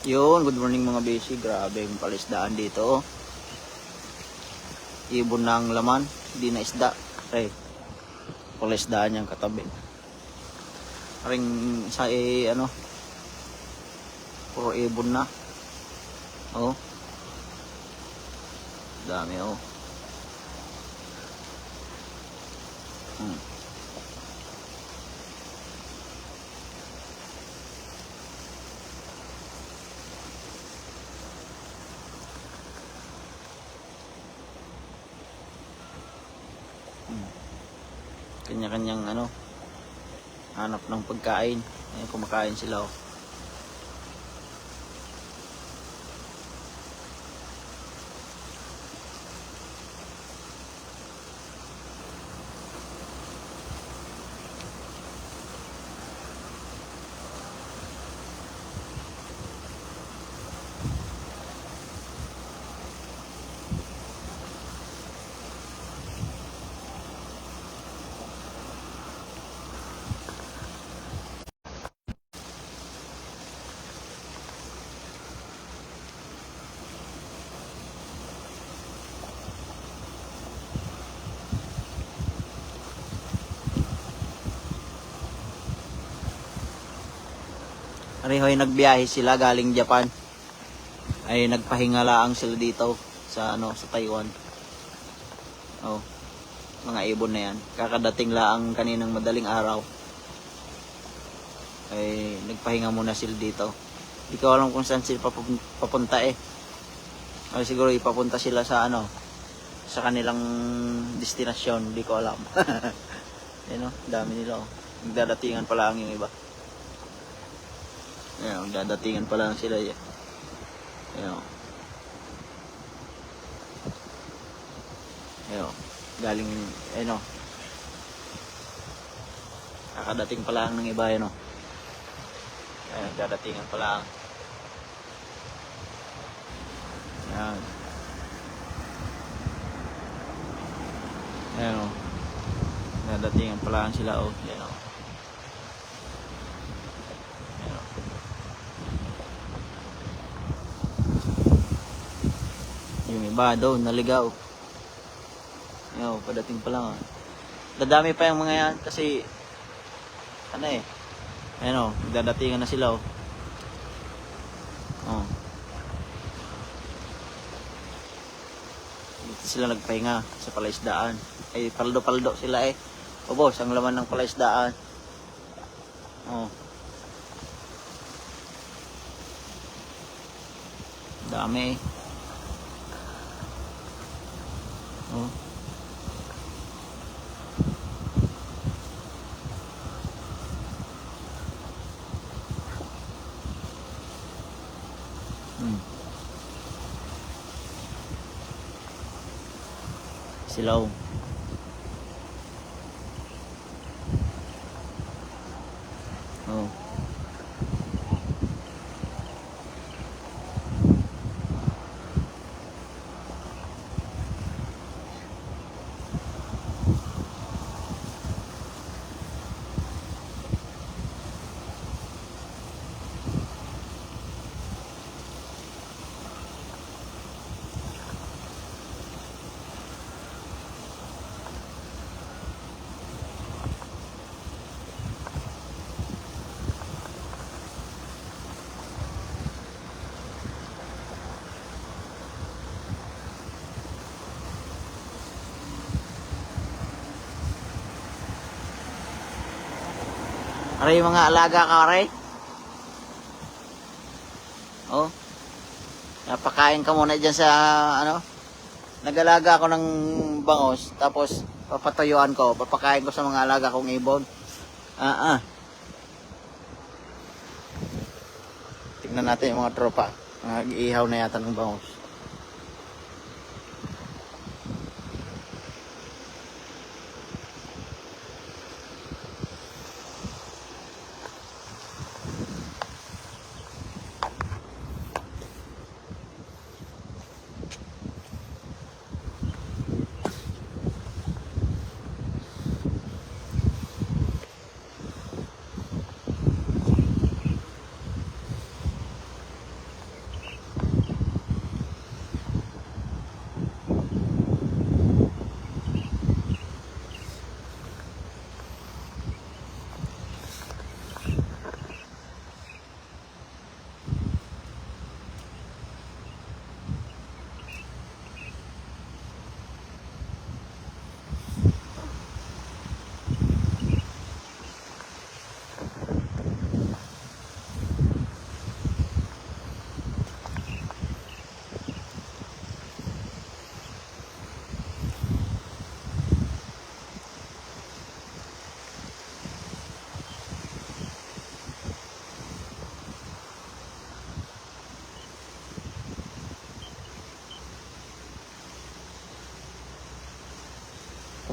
Yun, good morning mga besi. Grabe yung palisdaan dito. Ibon na ang laman, hindi na isda. Ay, palisdaan yung katabi. Ring sa puro ibon na. Oh. Dami oh. Kanya-kanyang hanap ng pagkain. Ayun, kumakain sila oh. Arihoy, nagbiyahe sila galing Japan. Ay nagpahinga laang sila dito sa sa Taiwan. Oh, mga ibon na yan. Kakadating laang kaninang madaling araw. Ay nagpahinga muna sila dito. Hindi ko alam kung saan sila papunta eh. Ay siguro ipapunta sila sa sa kanilang destinasyon, hindi ko alam. Dami nila oh. Nagdadatingan pa lang yung iba. Ayan, dadatingan pa lang sila. Ayan. Ayan. Galing, kakadating pa lang ng iba, Ayan, dadatingan pa lang. Ayan. Ayan, dadatingan pa lang sila, oh. Ayan, Yung iba doon naligaw. Yo, padating pa lang. Dadami pa yung mga yan kasi dadatingan na sila oh. Oh. Dito sila nagpahinga sa palaisdaan. Ay paldo-paldo sila eh. O boss, ang laman ng palaisdaan. Oh. Dami eh. Oh. Silaw. Oh. Aray yung mga alaga ka, aray. Oh. Napakain ka muna dyan sa nag-alaga ako ng bangos, tapos papatuyuan ko, papakain ko sa mga alaga kong ibon. Tignan natin yung mga tropa. Nag-iihaw na yata ng bangos.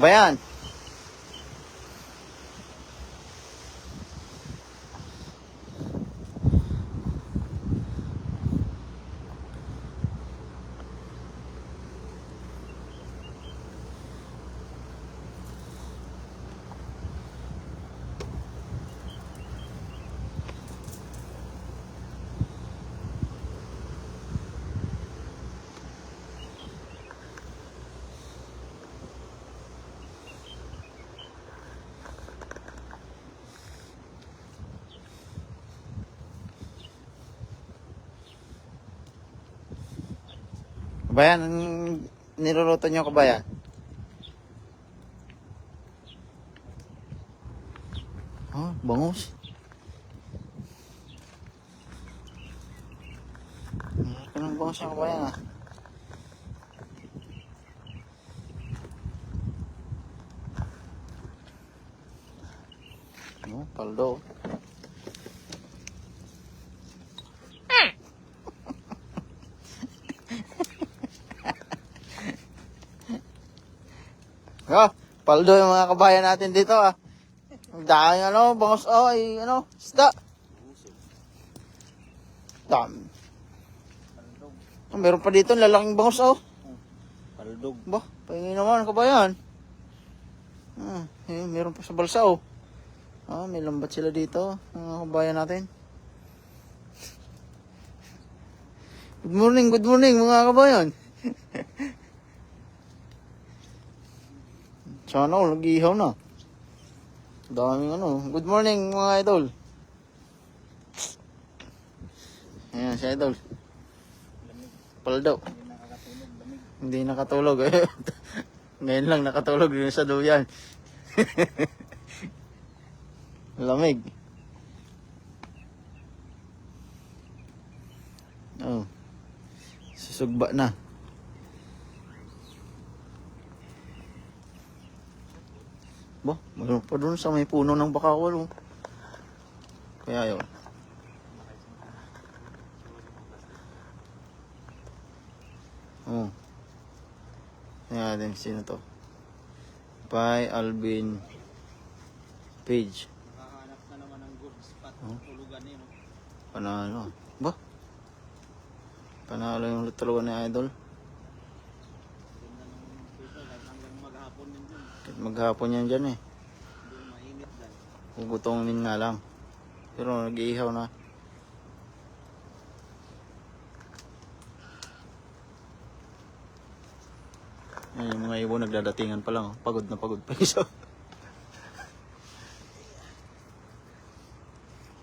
Kabayan. Kabayan, ang niluluto nyo, kabayan? Oh, bangus. Anong bangus yung kabayan, ah? Oh, paldo. Oh, paldo yung mga kabayan natin dito, ah. Ang daming bangus, ay, isda. Dami. Oh, meron pa dito, lalaking bangus, Paldog. Ba, pahingi naman, kabayan. Meron pa sa balsa, may lambat sila dito, mga kabayan natin. Good morning, mga kabayan. Sana all, nag-ihaw na. Daming good morning, mga idol. Ayan, si idol. Paldo. Hindi nakatulog. Ngayon lang nakatulog yun sa duyan. Lamig. Oh. Susugba na. Ba, mayroon pa doon sa may puno ng bakawal. Kaya yun. Oh. Kaya din, sino to? By Alvin Page. Nakahanap na naman ng good spot. Tulugan niyo. Panalo. Ba? Panalo yung tulugan ni Idol. Ganda ng pito. Hanggang maghapon din dun. Kahit maghapon yan dyan eh. Hindi mainit dyan. Bubutongin nga lang. Pero nag-iihaw na. Ayan, yung mga ibon nagdadatingan pa lang. Pagod na pagod pa isa.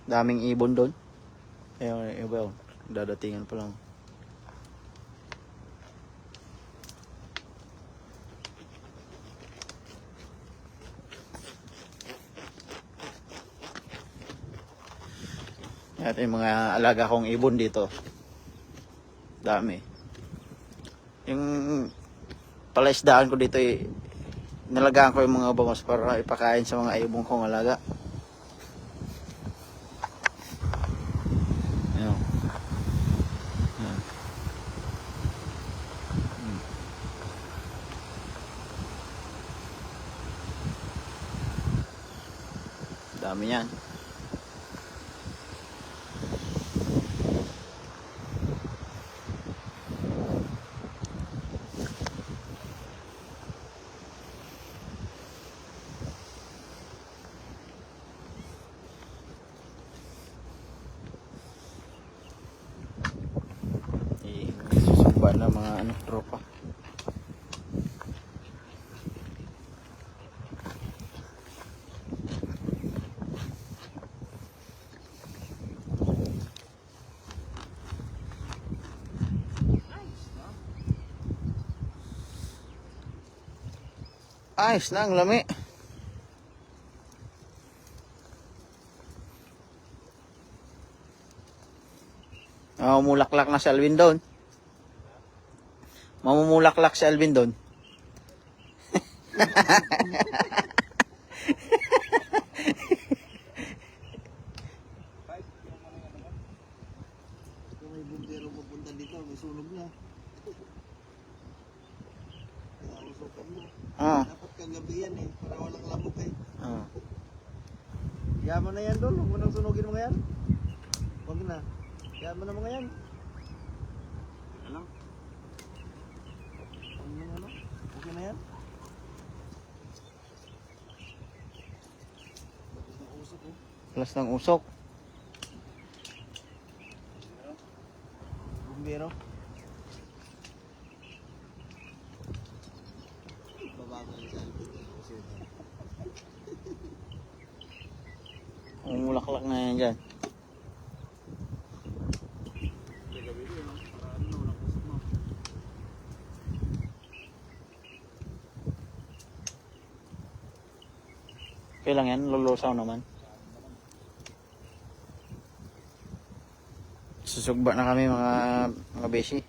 Daming ibon doon. Ayan, iba yun. Nagdadatingan pa lang. At yung mga alaga kong ibon dito. Dami. Yung palaisdaan ko dito nalagaan ko yung mga bangus para ipakain sa mga ibon kong alaga. Ayan. Ayan. Dami yan. Susumba na mga tropa. Ayos na ang lami. Mamumulaklak na si Alvin doon. Mamumulaklak si Alvin doon. Kung may bumbero pupunta dito, may sunog na. Kaya usukan mo. Ah. Dapat kagabi yan eh. Para walang lamok eh. Oh. Yaman na yan, Dol. Huwag mo nang sunugin mga yan. Huwag na. Yaman na mga yan. Alam. Ano? Okay na yan? Bakit na usok oh? Plus ng usok. Bumbero. Babago yung salpit. Umulaklak na yan dyan. Gabi yun, para ano, walang usok mo. Okay lang yan, lulusaw naman. Susugba na kami mga beshi.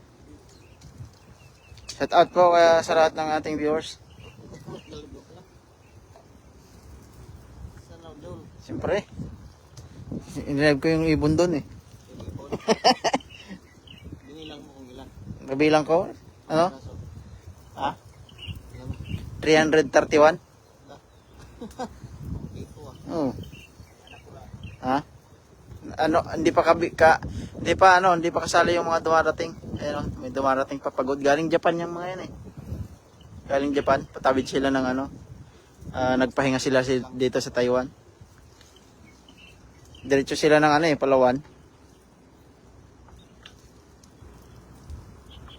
Shout out po kaya sa lahat ng ating viewers. Sana Dol. Siyempre. Inilive ko yung ibon doon eh. Binilang mo kung ilan. Kabilang ko. Ano? Kaso, Ha? ilan mo? 331? Ito ah. Oo. Ha? Ano, hindi pa kasali yung mga dumarating. Ayun, may dumarating pa pagod. Galing Japan yung mga yan eh. Galing Japan, patawid sila ng ano. Nagpahinga sila dito sa Taiwan. Diretso sila ng ano eh, Palawan.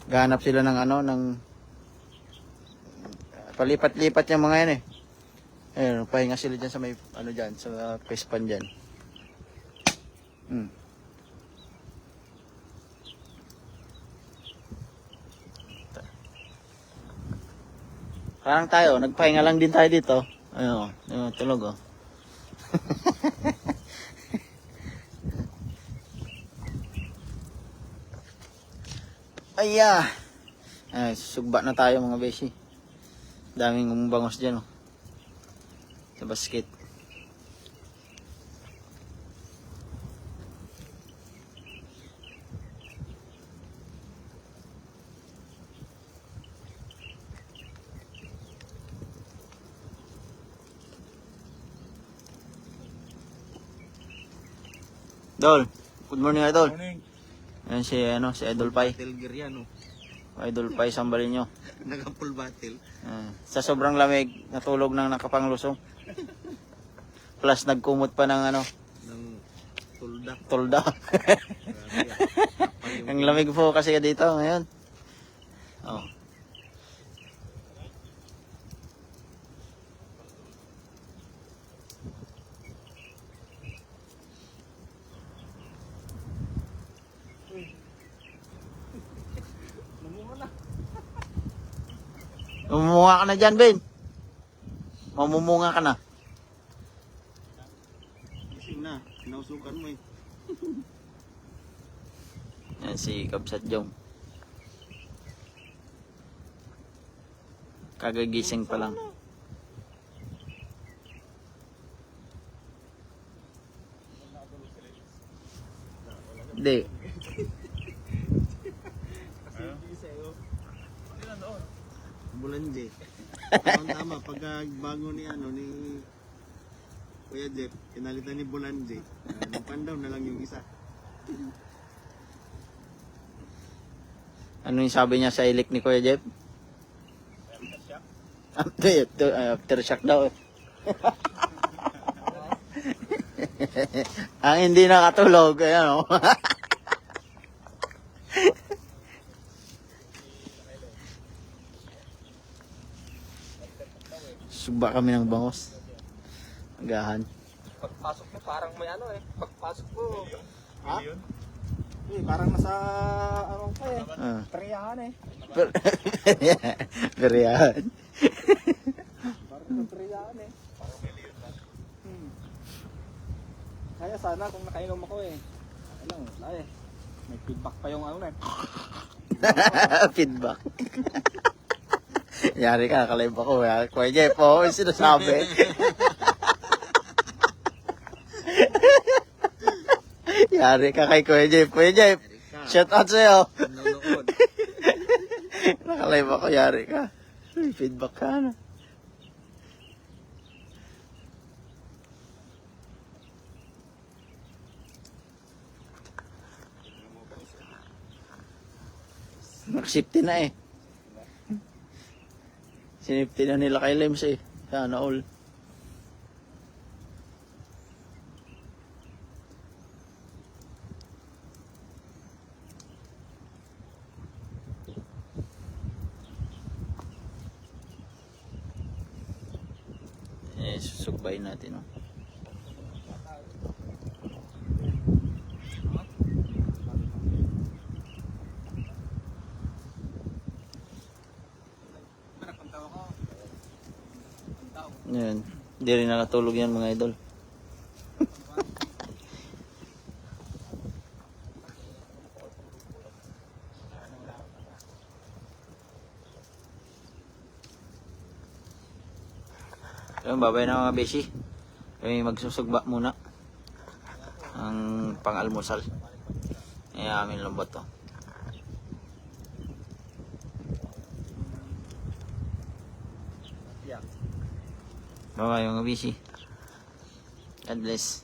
Gahanap sila ng ano, ng palipat-lipat yung mga yan eh. Ayun, pahinga sila dyan sa may, ano dyan, sa Pespan dyan. Hmm. Parang tayo, nagpahinga lang din tayo dito. Ayun, tulog oh. Aya. Ay, sugba na tayo mga beshi. Daming bangos dyan oh. Sa basket. Dol, good morning Idol. Morning. Ayan si Idol Pai. Tilger yan oh. Idol Pai sambalin nyo. Naka-full battle. Sa sobrang lamig, natulog nang nakapanglusong. Plus nagkumot pa ng ano, Ng tulda. tolda. Grabe yan. Ang lamig po kasi dito ngayon. Oh. Mamumunga ka na dyan, Ben. Mamumunga ka na. Gising na. Kinausukan mo eh. Yan si Kabsat Jong. Kagagising pa lang. Hindi. Bulanje. Tama, pagka bago ni Kuya Jeff, pinalitan ni Bulanje. Nagpandaw na lang yung isa. Ano yung sabi niya sa ilik ni Kuya Jeff? Aftershock daw. Ang hindi nakatulog, ayan o. Suba kami ng bangos. Agahan. Pagpasok mo parang may ano eh. Pagpasok mo. Ha? Eh, parang nasa ano pa eh. Triyahan eh. Periyan. Parang nasa triyahan eh. Kaya sana kung nakainom ako eh. Ano, wala eh. May feedback pa yung ano eh. Feedback. Yari ka, nakalive ako. Kuya Jeff, yung sinasabi. Yari ka kay Kuya Jeff. Kuya Jeff, shout out sa'yo. Nanonood. Nakalive ako, yari ka. Uy, feedback ka na. Nakasafety na eh. Sinifty na nila kay Lems eh. Sana all. Susugbay natin. Oh. Yan. Hindi rin nakatulog yan mga idol. Ayun, babay na mga beshi. Kami magsusugba muna. Ang pang-almusal. Ay amin lambot to. Bye-bye mga beshi. God bless.